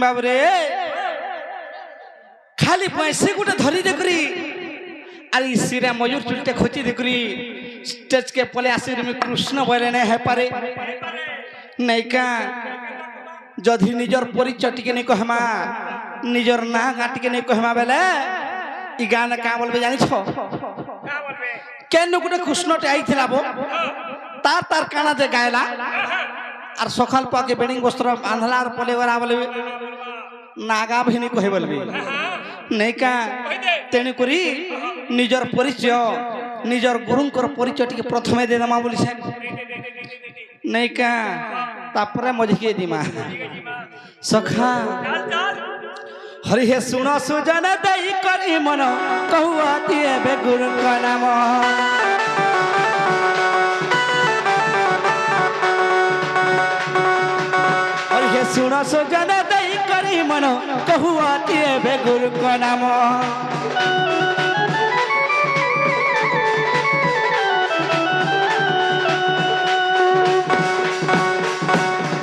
बाबरे खाली पैसे गोटे धरी देखरी अरे सिरा मयूर चुलटे खोची देखरी स्टेज के पले आसिर में कृष्ण बोले नहीं है पारे नहीं का जदि निजर परिचय टिके नहीं कहमा निजर ना गा टिके नहीं कहमा बेले ई गाना का बोलबे जानि छो केन गुटे कृष्ण टे आइथिला बो तार तार काना जे गायला और सकाल पाके बेडिंग वस्त्र बांधला और पले वरा बोले नागा बहिनी कहे बोलबे नहीं का तेणु करी निजर परिचय निजर गुरुंकर परिचय टिके प्रथमे दे दमा बोली से नहीं का तापरे मझके दिमा सखा हरि हे सुनो सुजन दई करी मन कहुआ दिए बे गुरु का नाम हरि हे सुनो सुजन दई करी मन कहुआ दिए बे गुरु का नाम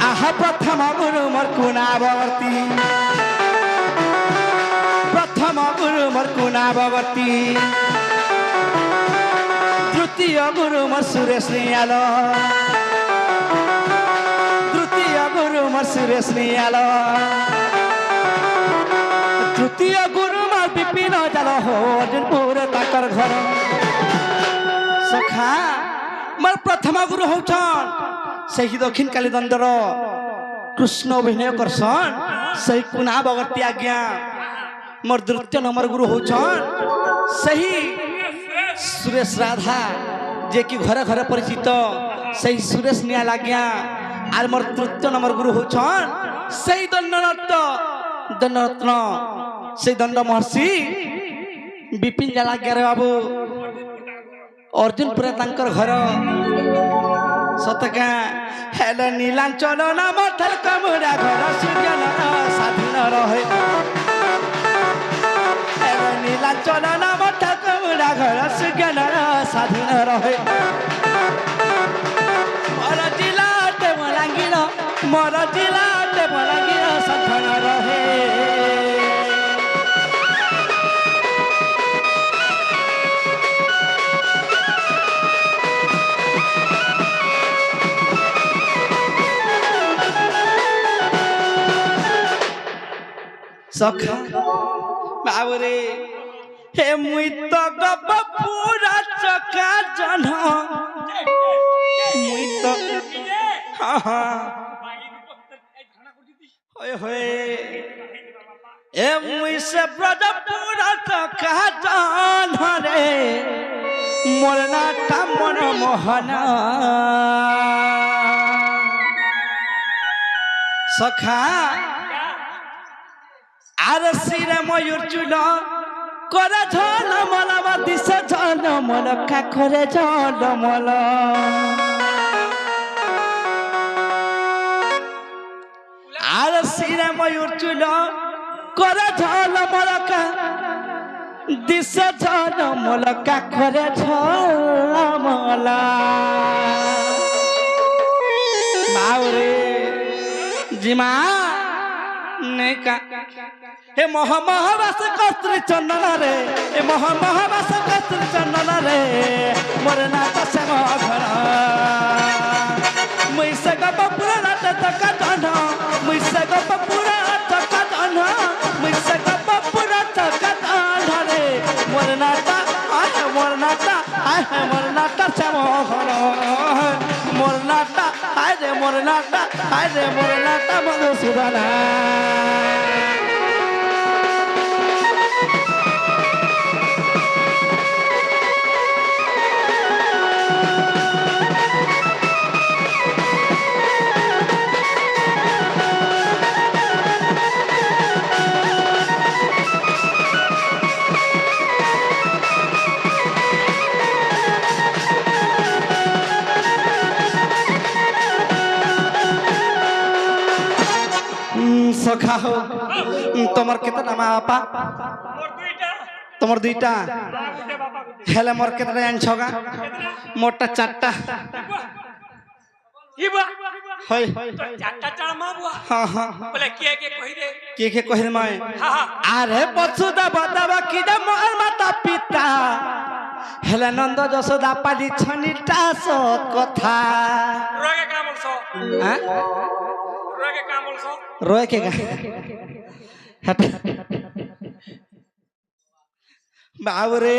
आहा प्रथम गुरु मोर कुनावर्ती प्रथम गुरु मोर कुनावर्ती तृतीय गुरु मोर सुरेश नियाल तृतीय गुरु मोर सुरेश नियाल तृतीय गुरु मोर विपिन जाल हो अर्जुनपुर ताकर घर सखा मोर प्रथम गुरु होछन सही दक्षिण काली दंडर कृष्ण अभिनय करसन सही कुनावर्ती आज्ञा मोर द्वितीय नंबर गुरु होछन सही सुरेश राधा जे कि घरे घरे परिचित सही सुरेश निया लाग्या आर मोर तृतीय नंबर गुरु होछन सही दंडरत्न सही दंड महर्षि विपिन जालाग्या रे बाबू अर्जुनपुर तांकर घर सतका हेले नीलांचल नाम थर कमुरा घर सूर्यन साधन रहे हेले नीलांचल नाम थर कमुरा घर सूर्यन साधन रहे मोर जिलाते बलांगीर साधन रहे सखा बाबरे हे मुई तो गप पूरा चका जन मुई तो हाँ हाँ होए होए ए मुई से ब्रज पूरा चका जन रे मोरना का मन मोहना सखा आर सिरे मयूर चूल करे झल मला दिशे झल मल का करे झल मल आर सिरे मयूर चूल करे झल मल का दिशे झल मल का करे झल मल बाउरे जिमा नहीं का हे महावास कस्त्री चंदन रे हे महावास कस्त्री चंदन रे मोर नाच संग घर मुई से गपूरा नाच तका धन मुई से गपूरा तका धन मुई से गपूरा तका धन रे मोर नाटा आय मोर नाटा संग घर मोर नाटा आय रे मोर नाटा मधुसूदन सखा हो तमर केतना माँ बापा तमर दुईटा हेले मोर केतना जान छगा मोटा चारटा হয় চারটা চার মা বুয়া হ্যাঁ হ্যাঁ বলে কে কই দে কে কহিল মায় হ্যাঁ আরে বসুদা বাদাবা কি দে মোর মাতা পিতা হেলে নন্দ যশোদা পালি ছনিটা সত কথা রোগে কাম বলছো হ্যাঁ রোগে কাম বলছো রয় কে গা হট বাবরে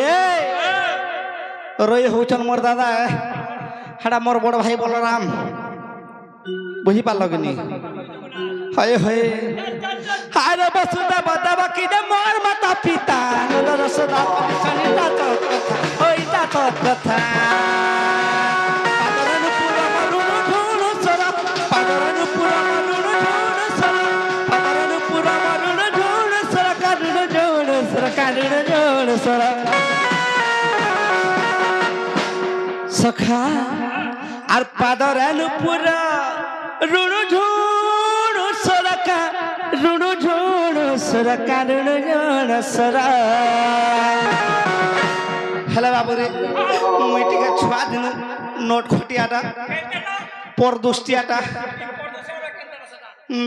রয় হউছন মোর দাদা হেডা মোর বড় ভাই বলরাম বুঝি পারল কি নি হয় হয় আরে বসুদা বাদাবা কি দে মোর মাতা পিতা নন্দ যশোদা পালি ছনিটা সত কথা ওইটা সত কথা সখা আর পাদরালু পুরা রুণু ঝুণু সরকা রুণু ঝুণু সরকা রুণু ঝুণু সরা হেলা বাবুরে মুই টিকে ছুয়া দিন নোট খটিয়াটা পর দুষ্টিয়াটা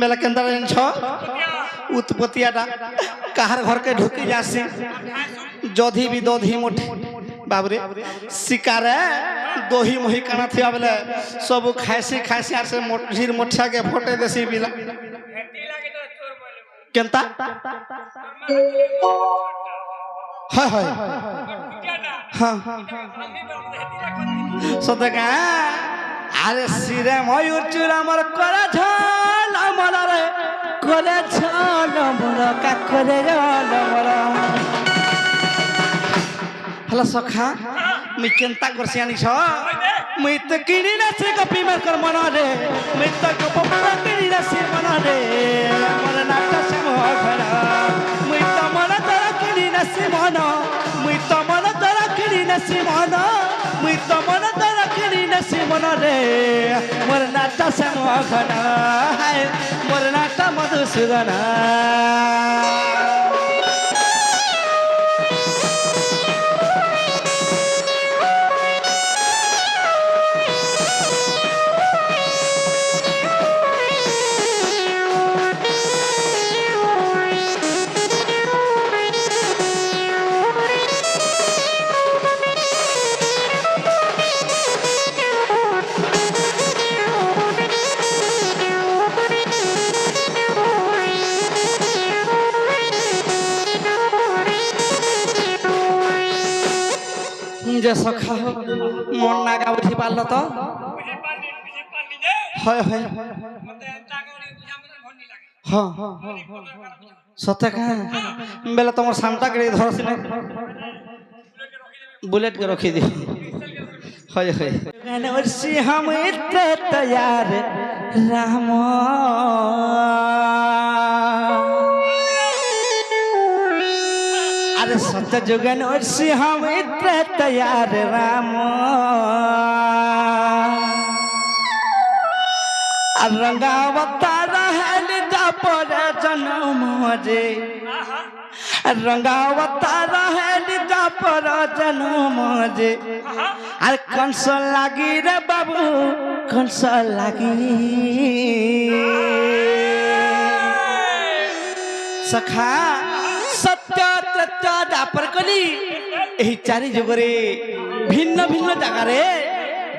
বেলা কেন্দ্র ছ উৎপত্তিয়াটা কাহার ঘরকে ঢুকি যাসি যধি বি দধি মুঠি বাবরে শিকারে দহি মহি কানা থিয়া বেলে সব খাইছি আর সে ঝির মঠিয়া কে ফটে দেছি বিলা কেনতা হয় হয় হ্যাঁ সতে কা আরে সিরে ময়ূর চূড় আমার করা ঝাল আমার রে করে ঝাল আমার কাকরে ঝাল আমার হ্যালো সখা মুই কেনতা করছি আনিস মুই তো কিনি নাছি কপি মার কর মন রে মুই তো কপি কিনি নাছি মন রে আমার নাটা সম ঘর মুই তো মন তোরা কিনি নাছি মন মুই তো মন তোরা কিনি নাছি মন মুই তো মন তোরা কিনি নাছি মন রে মোর নাটা সম ঘর মোর নাটা মধুসূদন যে সখা মন নাগা উঠি পারল তো হয় হয় হ্যাঁ সত্যি কা বেলা তোমার সামটা করে ধরছি না বুলেট কে রখি দিও হয় হয় নরসি हम इतने तैयार राम अरे सत्य जुगन नरसि हम इतने तैयार राम रंगावता रहल पर जन्म रे रंगावता रहल पर जन्म रे আর কনস লাগি রে বাবু কনস লাগি সখা সত্য তত্ত্ব দাপর কলি এই চারি যুগরে ভিন্ন ভিন্ন জায়গারে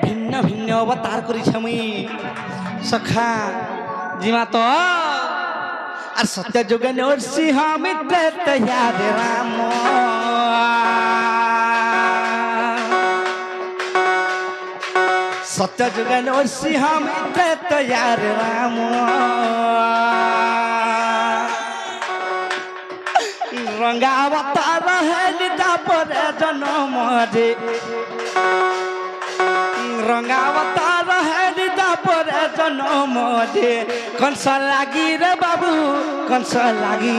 ভিন্ন ভিন্ন অবতার করিছ মুই সখা জিমা তো আর সত্য যুগে নরসিংহ মিত্র তৈয়ার রাম सत्य जुगे नरसिंह मित्र तैयार राम रंगावता रहल पर जन्म रे रंगावता रहल पर जन्म रे कंस लागी रे बाबू कंस लागी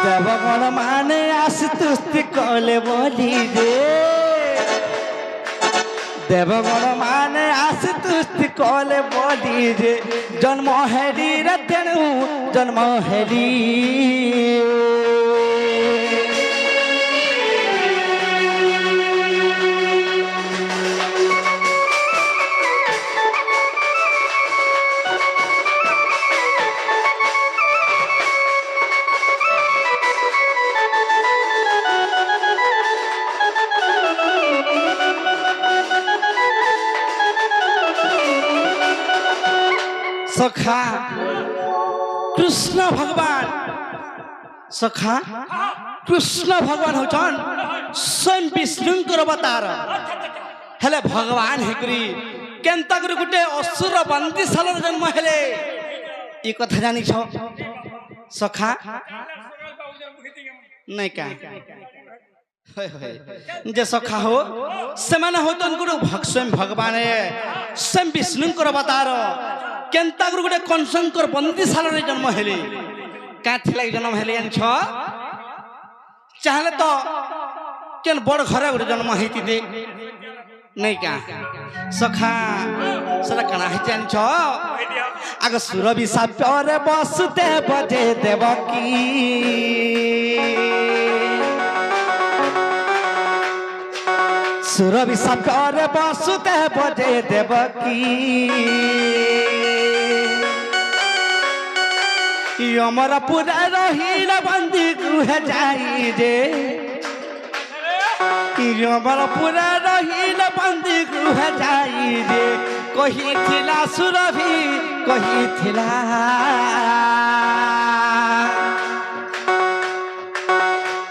देवगण माने आस्तुस्ति कले बोली रे देवगण माने आस्तुस्ति कले बोली रे जन्म हेरी रे तेणु जन्म हेरी सखा कृष्ण भगवान सखा कृष्ण भगवान होचन स्वयं विष्णुंकर अवतार हेले भगवान हेकरी केंता करी गुटे असुर बंदीशाला जन्म हेले ई कथा जानी छ सखा नहीं का जे सखा हो से माने हो तो गुरु स्वयं भगवान स्वयं विष्णुंकर अवतार केंता करी गुटे कंसंकर बंदीशाला जन्म हेले का थिला जन्म हेले जानी छ चाहले तो केन बड़ घरे गुटे जन्म हेती दे नहीं का सखा सरा कना है जान छ आग सुरभि साप्य बसुते बजे देवकी सुरभि साप्य बसुते बजे देवकी यमर पूरा रहील बंदी गृह जाई जे यमर पूरा रहील बंदी गृह जाई जे कही थिला सुरभि कही थिला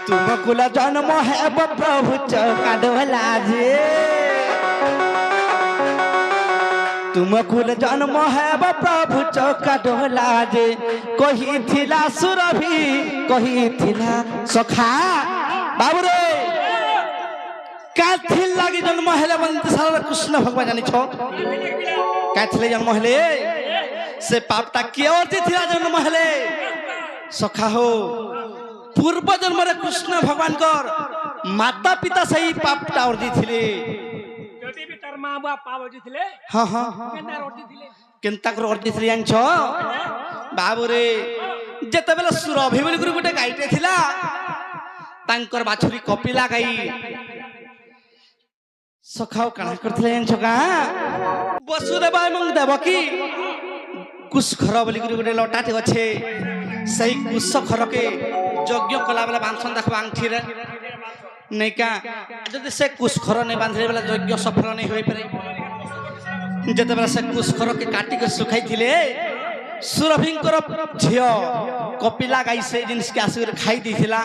तुम कुल जन्म है प्रभु चौकाडोला जे तुम कुल जन्म है प्रभु चौकाडोला जे कही थिला सुरभि कही थिला सखा बाबू रे काथिल लागी जन्म हेले बंदीशाला कृष्ण भगवान जानी छो काथिले जन्म हेले से पापटा के अर्जी थिला जन्म हेले सखा हो पूर्व जन्म रे कृष्ण भगवान कर माता पिता सही पापटा अर्जी थिले जदी भी तार मां बाप पाप अर्जी थिले हां हां केना अर्जी थिले केनता कर अर्जी थिले जानी छो बाबू रे जेते बेला सुरभि बोली गुरु गुटे गाईटे थिला तांकर बाछुरी कपिला गाई सखाओ काना करथिले छका वसुदेव एवं देवकी कुशखर बोली गुरु गुटे लटाटे अच्छे सही कुशखर के यज्ञ कला बेला बांधन देखबा आंठी रे नहीं का जदि से कुशखर नहीं बांधले बेला यज्ञ सफल नहीं होई पारे जते बेला से कुशखर के काटी के सुखाई थिले सुरभिंकर झियो कपिला गाई से जिनिस के आसुर खाई दिथिला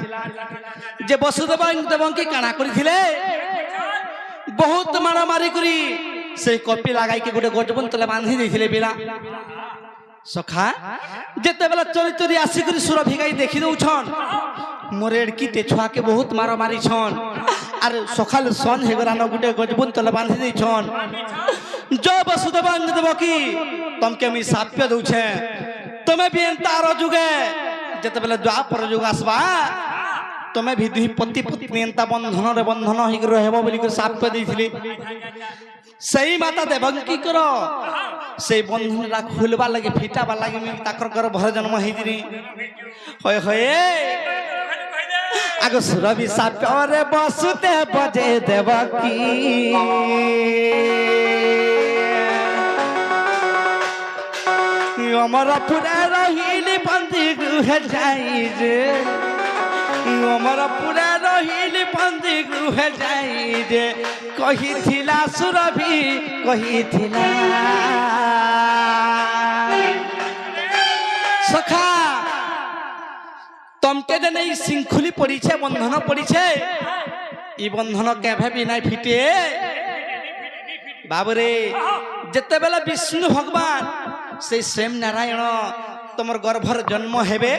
जे वसुदेव देवकी काना करिथिले बहुत मारा मारी करी से कपिला गाई के गोटे गजबन तले बांधी देथिले बिला सखा जेते बेला चोरी चोरी आसी करी सुरभि गाई देखि दउछन मोरेड़की ते छुआ के बहुत मारा मारी छन अरे सखाल सन हेगरा न गोटे गजबन तले बांधी दै छन जो वसुदेव देवकी तुमके मी साप्य दउछे तमे भी तार जुगे जेते बेला द्वापर जुग आसबा तमे भी दुही पति पत्नी एंता बंधन रे बंधन ही रहबो बोली कर साप्य दैथिले सही माता देवकी करो से बंधन रा खुलबा लगे फिटाबा लगे मी ताकर कर भर जन्म हेदिनी होय होय आगो सुरभि साप्य रे बसुते बजे देवकी अमर पूरा रहीली बंदी गृह जाई जे अमर पूरा रहीली बंदी गृह जाई जे कही थिला सुरभि कही थिला सखा तमके जे नहीं सिंखुली पड़ी छे बंधन पड़ी छे ई बंधन केभे भी नहीं फिटे बाबू रे जते बेला विष्णु भगवान से सेम नारायण तुमर गर्भर जन्म हेबे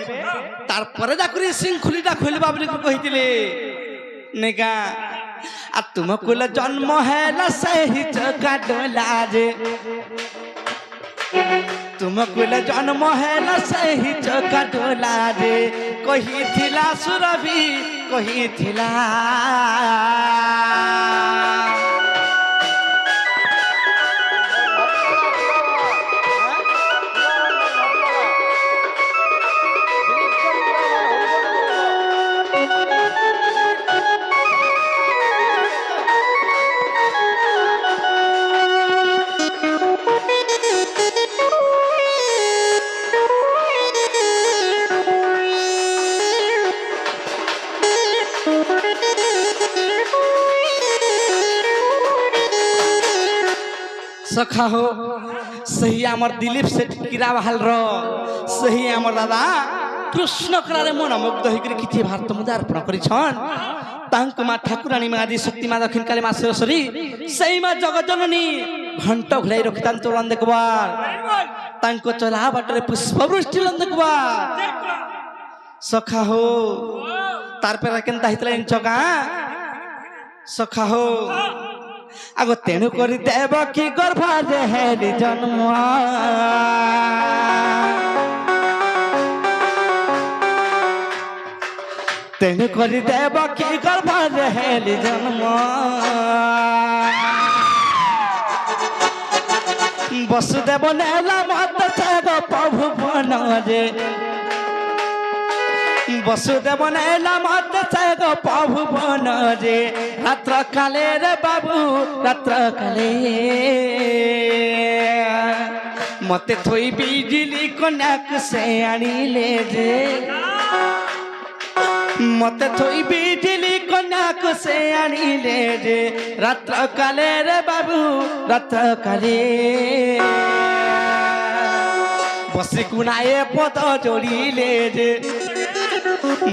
तार परे जाकरी सिंखुलीटा खोलबा बोली कहितिले नेका आ तुम कुल जन्म हैला सही चकाडोला जे तुम कुल जन्म हैला सही चकाडोला जे कही थिला सुरभि कही थिला सखा हो सही आमर दिलीप सेठ कीरा बहाल रो सही आमर दादा कृष्ण कलारे मन मुग्ध होकर किछि भारत मुद्दा अर्पण करिछन तांको मा ठाकुरानी मा आदि शक्ति मा दक्षिण काली मा सरस्वती सही मा जगत जननी घंट घुलाई रखितान चलन देखबार तांको चला बाटरे पुष्पवृष्टि लन देखबार सखा हो तार पे केनता हितला इन चका सखा हो आगो तेणु करी देव की गर्भा हेली जन्म तेणु करी देव की गर्भा हेली जन्म वसुदेव नेला मत छेद प्रभु बन रे वसुदेव नेला मत छेद प्रभु बन रे रात्र काले रे बाबू रात्र काले मते थोई बिजली कन्याक से आनिले रे मते थोई बिजली कन्याक से आनिले रे रात्र काले रे बाबू रात्र काले बसी कुनाए पद जोड़िले रे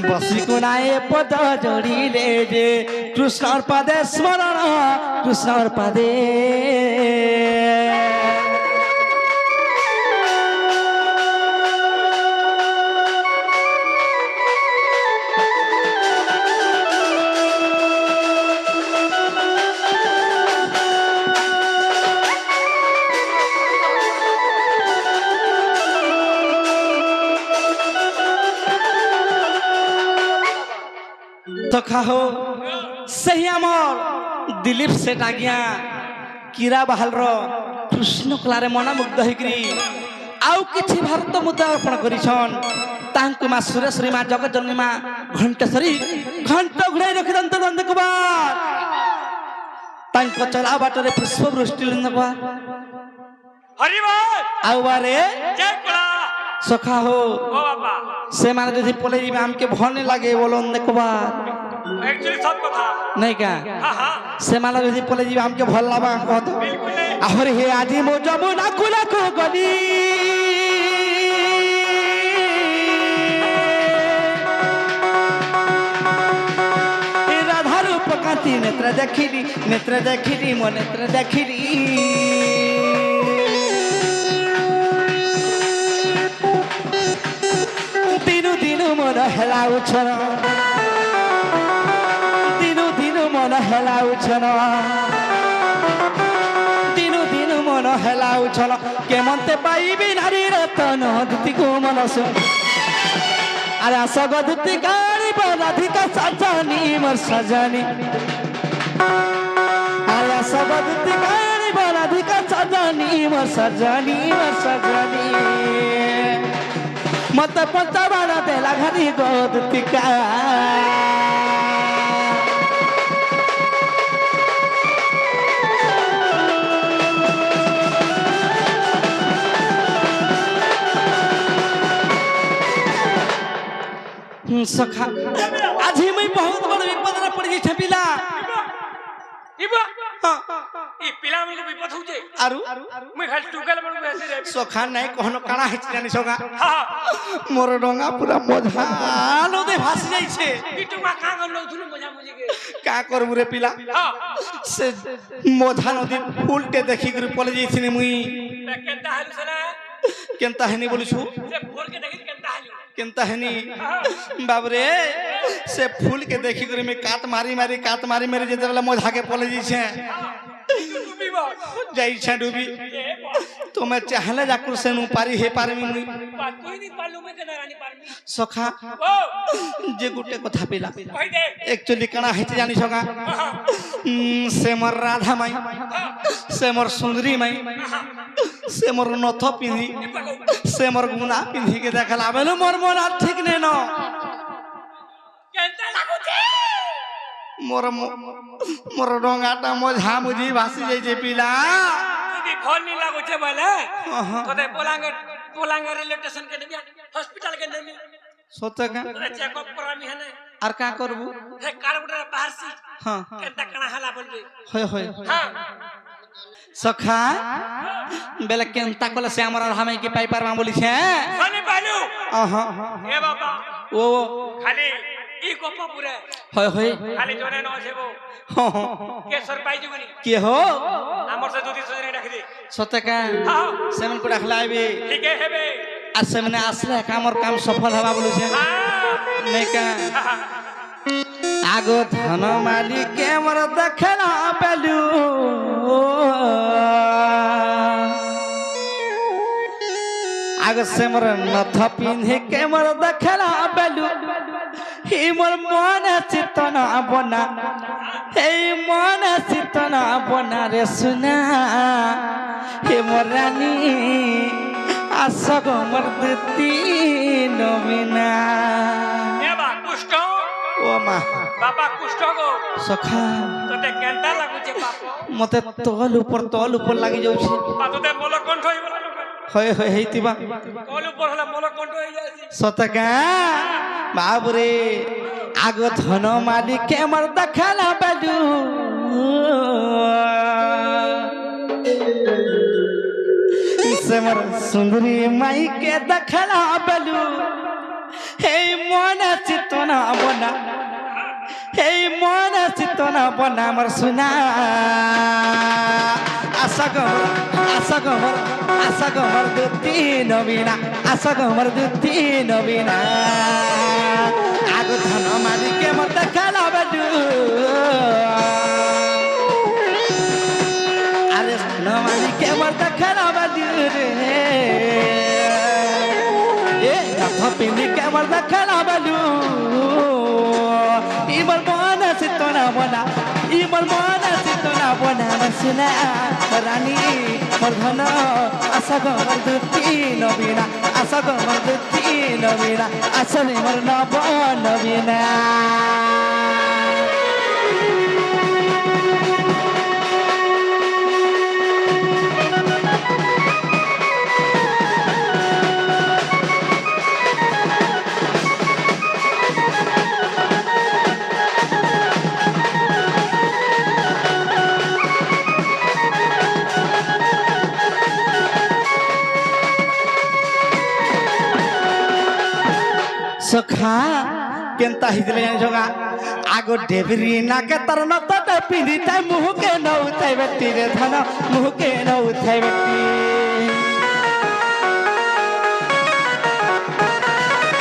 बसी कुनाए पद जोड़िले रे कृष्णर पदे स्मरण कृष्णर पदे तो खाओ सही आमर दिलीप सेठ आज्ञा कीरा बहाल रो कृष्ण कलारे मना मुग्ध होकरी आउ किछि भारत मुद्दा अर्पण करिछन तांको मा सुरेश्वरी मा जगत जननी मा घंटेश्वरी घंट घुड़ाई रखिदंत नंदकुमार तांको चला बाटरे पुष्पवृष्टि नंदकुमार हरि बोल आउ बारे जय कला सखा हो ओ बाबा से माने जदि पले जीवे हमके भने लागे बोलन देखबार एक्चुअली सब कथा नहीं क्या हां हां से माला जदि पले जीवे हमके भल लाबा कहत बिल्कुल नहीं आहर हे आजी मो जमुना कुला को गली राधा रूप कांति नेत्र देखिली मो नेत्र देखिली मन हेला उछन दिनु मन हेला उछन दिनु मन हेला उछन केमंते पाइबी नारी रतन दुति को मनस अरे सगदुति गाड़ी राधिका सजनी मोर सजनी अरे सगदुति गाड़ी राधिका सजनी मोर सजनी मत पता बाड़ा देला घरी गोदतिका सखा आज ही मैं बहुत बड़ विपद रे पड़ गई छपिला इबा हां ई पिला में विपद हो जे आरु मैं खाली टुकल बन ऐसे रे सखा नहीं कहनो काना हेच जानी सगा हां मोर डोंगा पूरा मोझालो दे भास जाई छे इटुमा का गन थुनु मजा मुझे के का करबु रे पिला हां से मोझा नदी उल्टे देखि कर पले जाई छिने मुई केनता हालु सला केनता हेनी बोलिछु से फोड़ के देखि केनता हालु केनता हेनी बाबरे से फूल के देखि कर में काट मारी मेरे जेते वाला मोझा के पले जाई छे डूबी बा जाई छे डूबी तो मैं चाहले जाकुर से नु पारी हे पारी मुई बात कोई नहीं पालू में केना रानी पारमी सखा ओ जे गुटे कथा पिला कहि दे एक्चुअली कणा हेच जानी सका से मोर राधा माई से मोर सुंदरी माई से मोर नथ पिंधी से मोर गुना पिंधी के देखला बेलो मोर मन ठीक ने न केनता लागु छे मोर डोंगाटा मोझा मुझी भासी जाई छे पिला दी फोन नहीं लागु छे बोले तो दे पोलांग रेलवे स्टेशन के देबिया हॉस्पिटल के देबी सोते का चेकअप करामी है ने आर का करबू हे कार्बोटर बाहर से हां केनता कणा हला बोलबे होय हां সখা বেলে কেনতা কলে সে আমার আর হামে কি পাই পারবা বলিছে শনি পাইলু আহা এ বাবা ও খালি ই গপ পুরে হয় হয় খালি জনে ন সেবো কেশর পাই জুগনি কি হো আমার সে দুদি সজনে রাখি দে সতকা হ্যাঁ সেমন করে খলাইবে ঠিক হেবে আর সেমনে আসলে কামর কাম সফল হবা বলিছে নেকা আগো ধন মালিক মোর দেখলা পেলু আগো সে মোর নথ পিন্ধে কে মোর দেখলা পেলু হি মোর মন চিতনা বনা এই মন চিতনা বনা রে সুনা হে মোর রানী আসগ মোর দিতি নমিনা এবা কুষ্ট ও মা বাবা কুষ্ট গো সখা তোতে কেনতা লাগুছে বাপ মতে তল উপর লাগি যাଉଛି তোতে মোল কণ্ঠ হইবলা হয় হয় হেইতিবা কল উপর হলা মোল কণ্ঠ হই যাইছি সতকা বাবরে আগ ধন মালিক মোর দেখালা বেলু সে মোর সুন্দরী মাইকে দেখালা বেলু এই মন চিতনা বনা এই মন চিতনা বনা আমার সুনা আশা গমর দুতি নবীনা আশা গমর দুতি নবীনা আগ ধন মালিক মোর দেখালা বেলু আরে ধন মালিক মোর দেখালা বেলু রে এ নথ পিন্ধি কে মোর দেখালা বেলু ইমর মন চিতনা বনা ইমর মন চিতনা বনা মসনা রানী মোর ধন আশা গমর দুতি নবীনা আশা গমর দুতি নবীনা আসলে মোর নব নবীনা সখা কেনতা হিজলে জানি সখা আগো ডেবরি নাকে তার নতটা পিঁধি তাই মুহকে নউথাই বেটি রে ধন মুহকে নউথাই বেটি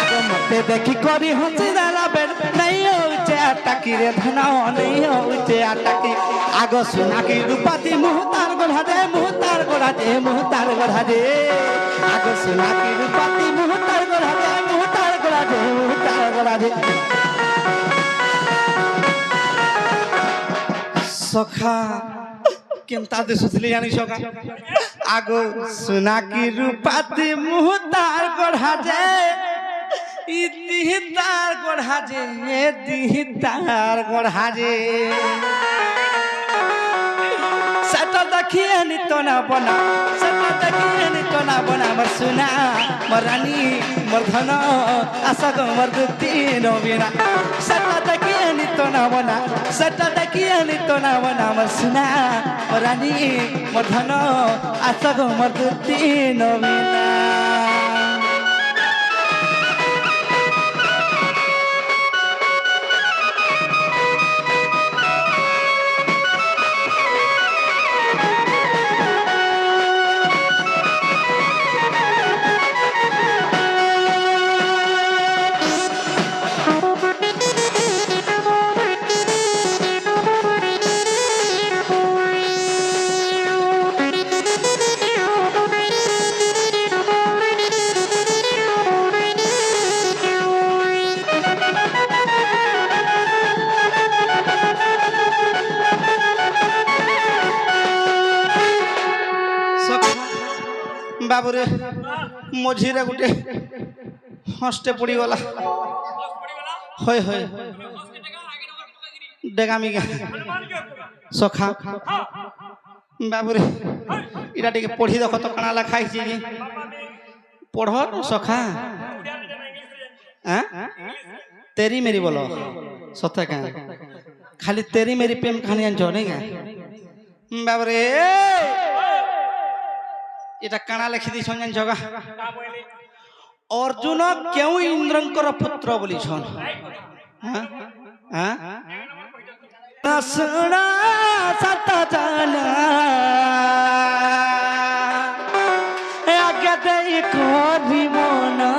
আগো মতে দেখি করি হসি দালা বেন নাই হউছে আটাকি রে ধন নাই হউছে আটাকি আগো সোনাকি রূপাতি মুহতার গড়া দে মুহতার গড়া দে মুহতার গড়া দে আগো সোনাকি রূপাতি মুহতার গড়া দে মুহতার গড়া দে মুহতার গড়া দে সখা কেনতা দে সুতলি জানি সখা আগো সোনাকি রূপাতি মুহতার গড়া দে ই দিহতার গড়া দে দিহতার গড়া দে সেটা দেখিয়ে নিত না বনা সেটা দেখিয়ে নিত না বনা মোর সোনা মোর রানী মোর ধন আশা গমর দুতি নবীনা সেটা দেখিয়ে নিত না বনা সেটা দেখিয়ে নিত না বনা মোর সোনা মোর রানী মোর ধন আশা গমর দুতি নবীনা বাবুরে মঝিরে গোটে হস্টে পড়িগলা হয় হয় ডেগামি গা সখা বাবুরে এটা টিকে পড়ি দেখ তো কাଣା লেখা হয়েছে যে পড় সখা হ্যাঁ তেরি মেরি বলো সত্যি কা খালি তেরি মেরি প্রেম কাহানি জানছ নাই গা বাবরে এটা কাଣା লেখি দিছন জানিছ গা কা বলে অর্জুন কেউ ইন্দ্রঙ্কর পুত্র বলিছন হ্যাঁ হ্যাঁ শুনা সত জানা আগে দেই করি মনা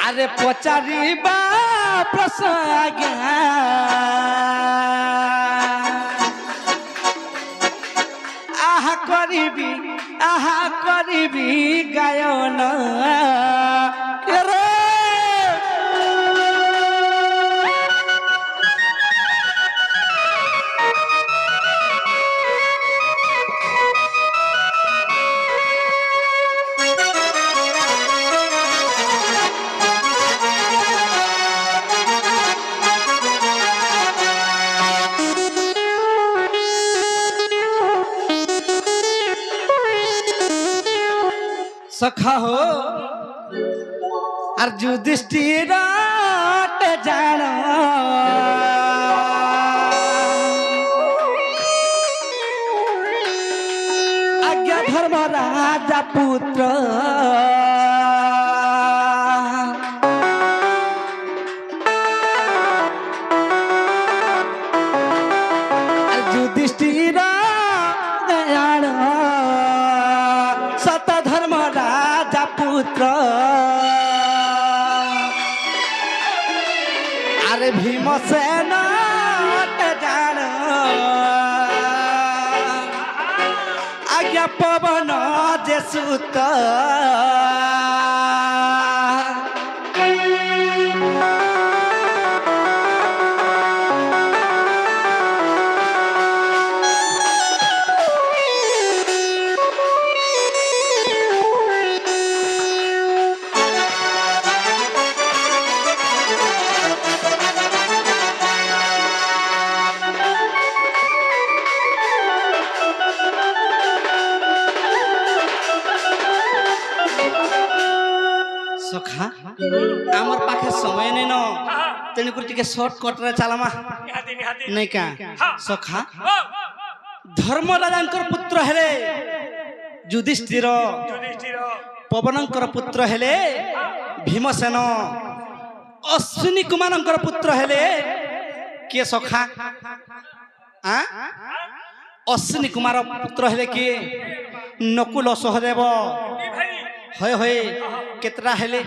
আরে পচারিবা প্রশ্ন আজ্ঞা আহা করিবি গায়ন রে सखा हो और युधिष्ठिर जान आज्ञा धर्म राजा पुत्र युधिष्ठिर जान सत धर्म राजा पुत्र अरे भीमसेन जान आज्ञा पवन जे सुत सखा आमर पाखे समय नहीं न तेणुक टिके सर्टकट रे चलामा निहाती निहाती नहीं का सखा धर्मराजांकर पुत्र हेले युधिष्ठिर युधिष्ठिर पवनंकर पुत्र हेले भीमसेन अश्विनी कुमारंकर पुत्र हेले के सखा अश्विनी कुमार पुत्र हेले के नकुल सहदेव की भाई हय हय केतरा हेले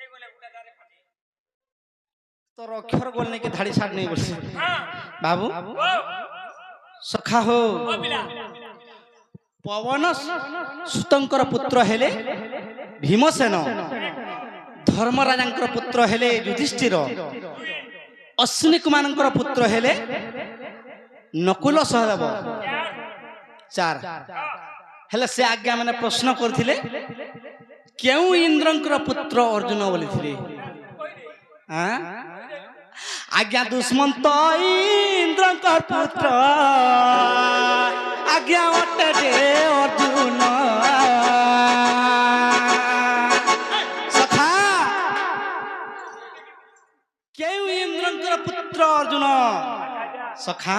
এই বলে উড়া দারে ফাটি तोर अक्षर बोलने की धाड़ी छाड़ नहीं बोलছে हां बाबू ओ सखा हो ओ बिला पवन सुतंकर पुत्र हेले भीमसेन धर्मराजांकर पुत्र हेले युधिष्ठिर अश्विनी कुमारंकर पुत्र हेले नकुल सहदेव चार हेले से आज्ञा मैंने प्रश्न करथिले केउ इंद्रंकर पुत्र अर्जुन बोलिथिले हां आज्ञा दुष्मंत इंद्रंकर पुत्र आज्ञा अटे दे अर्जुन सखा केउ इंद्रंकर पुत्र अर्जुन सखा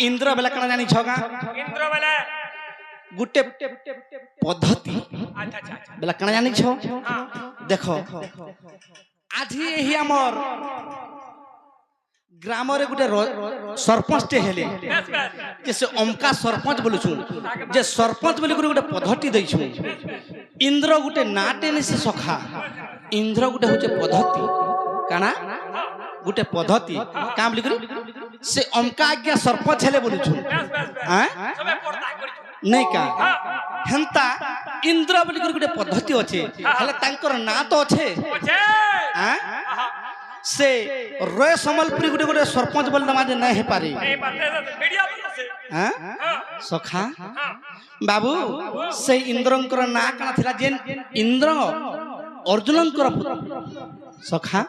इंद्र बेला कण जानी छगा इंद्र वाला गुटे पद्धति अच्छा अच्छा अच्छा बेला कण जानी छो देखो आज यही हमर ग्राम रे गुटे सरपंच टे हेले बस बस जैसे अमका सरपंच बोलुछु जे सरपंच बोली गुटे पद्धति दैछु इंद्र गुटे नाटे ने से सखा इंद्र गुटे होचे पद्धति काना गुटे पद्धति काम बोली करी से अमका आज्ञा सरपंच हेले बोलुछु बस बस बस हां सबे पड़ता करी नहीं का हेंता इंद्र बोली गुटे पद्धति अच्छे हले तांकर ना तो अच्छे ओछे हां से रोय समलपुरी गुटे गुटे सरपंच बोल दमाजे नहीं हे पारी नहीं बाते मीडिया पर से हां हां सखा हां बाबू से इंद्रंकर ना कना थिला जेन इंद्र अर्जुनंकर सखा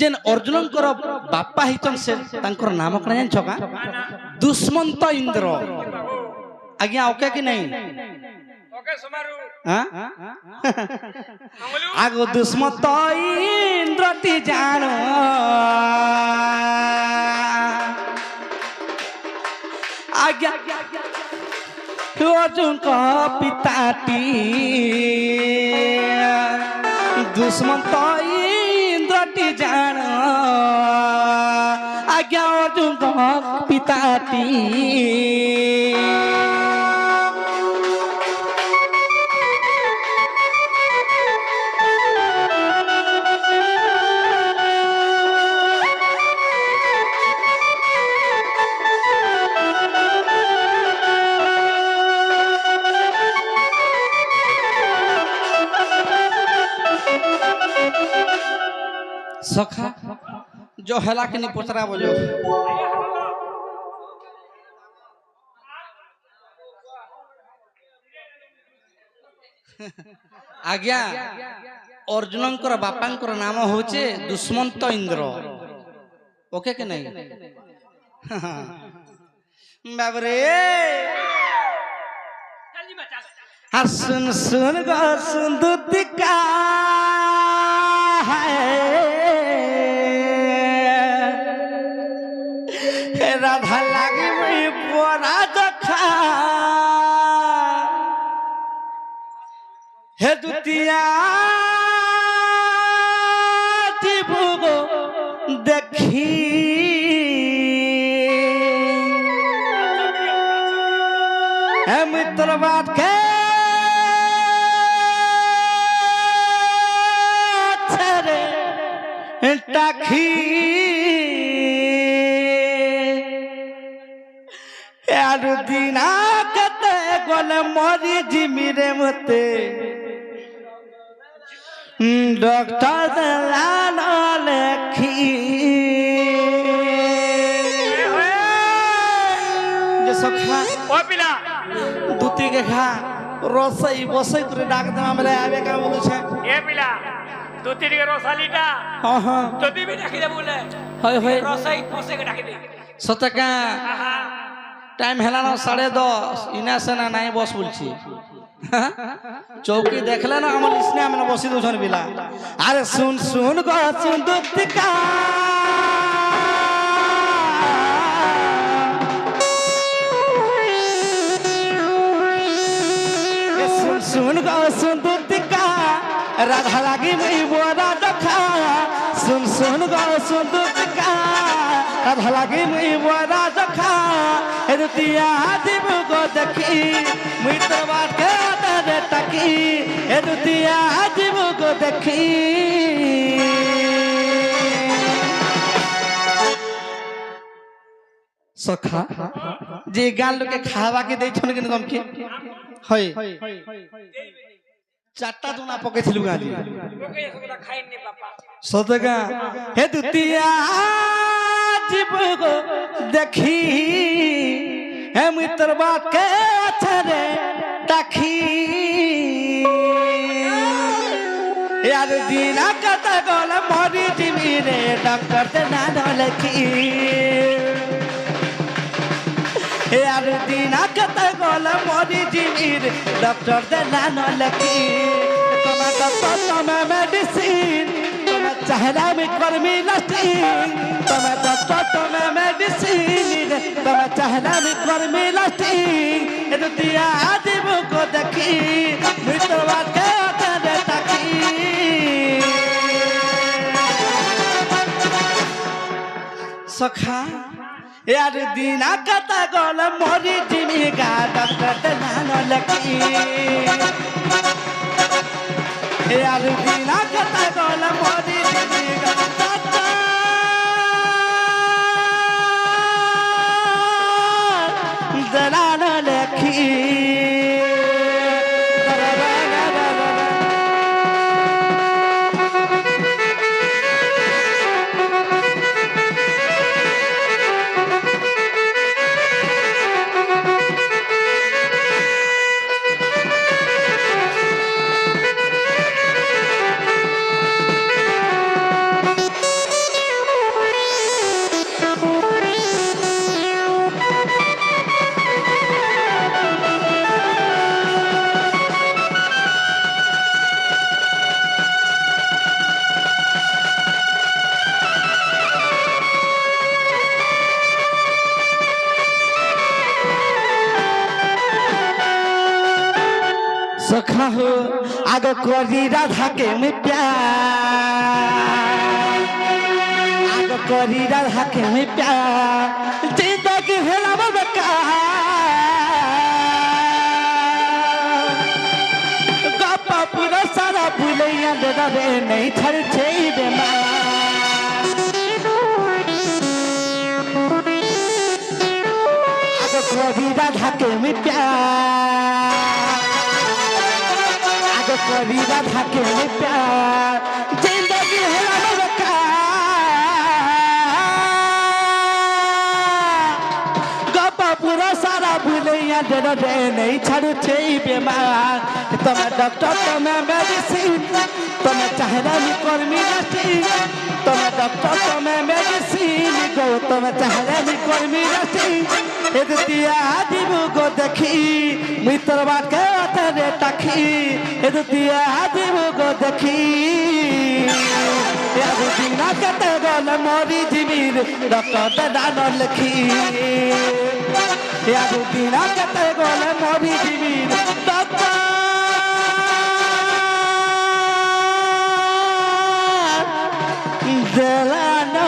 जेन अर्जुनंकर बापा हितन से तांकर नाम कना जान छका दुष्मंत इंद्र आज्ञा ओके कि नहीं ओके सुमारू हाँ मंगलू आगो दुश्मन तो इंद्रती जानो आज्ञा अर्जुन का पिताटी दुश्मन तो इंद्रती जानो आज्ञा अर्जुन का पिताटी सखा जो हला के नहीं पोतरा बोलो आज्ञा अर्जुनंकर बापांकर नाम होचे दुष्मंत इंद्र ओके के नहीं बाबरे जल्दी बचा हाँ सुन सुन गो सुंदुतिका राधा लागे वही बोरा दखा हे दुतिया जीवो देखी हे मित्र बात के टाखी यार दीना कते गोल मोरी जिमिरे मते डॉक्टर लाना लेखी जे सखा ओ पिला दूती के खा रोसई बसई तोरे डाक दमा मेरे आवे का बोलू छे ए पिला तू तेरी रोसालीटा हां हां तो दी भी डाकी दे बोले होय होय रोसाई पोसे के डाकी दे सतका आहा टाइम हेला ना 10:30 इना से ना नहीं बस बोलছি चौकी देखले ना हमर इसने हमने बसी दोछन बिला अरे सुन सुन गो सुन दुतिका सुन सुन गो सुन दुतिका राधा लागी मई बोरा दखा सुन सुन गो सुन दुतिका राधा लागी मई बोरा दखा रुतिया जीव को देखी मुई तो बात के तारे तकी रुतिया जीव को देखी सखा जे गाल के खावा के दे छन के तुम के होय चारटा दोना पके थिलु गाली ओके सबला खाइन ने बापा सतगा हे दुतिया जीव को देखी हे मित्र बात के अथरे तखी यार दीना कता गोल मोरी जिमी रे डॉक्टर ते ना लखी यार दीना कता गोल मोरी जिमी रे डॉक्टर ते ना लखी तुम्हें डॉक्टर तुम्हें मेडिसिन तुम्हें चेहरा में कर्मी लस्टिंग तुम्हें डॉक्टर तुम्हें मेडिसिन तुम्हें चेहरा में कर्मी लस्टिंग रुतिया जीव को देखी मित्रवा के तेरे तकी सखा यार दीना कता गोल मोरी जिमी का डॉक्टर ते ना लखी यार दीना कता गोल मोरी जिमी का डॉक्टर दलाना लखी सखा हो आगो करी राधा के में प्यार आगो करी राधा के में प्यार जिंदगी हेला गप्पा पूरा सारा भूलैया दे दे नहीं छड़ छे बेमार आगो करी राधा के में प्यार आगो करी राधा के में प्यार जिंदगी हेला पूरा सारा भूलैया दे दे नहीं छाड़ू छे बेमार तुम्हें डॉक्टर तुम्हें मेडिसिन तुम्हें चाहना नहीं कर्मी नर्सिंग तुम्हें डॉक्टर तुम्हें मेडिसिन गो तुम्हें चाहना नहीं कर्मी नर्सिंग एदतिया दिबु गो देखी मित्र बात के अतरे टखी एदतिया दिबु गो देखी याद दिना कते गोल मोरी जीवीर डॉक्टर दानो लिखी याद दिना कते गोल मोरी जीवीर डॉक्टर देला न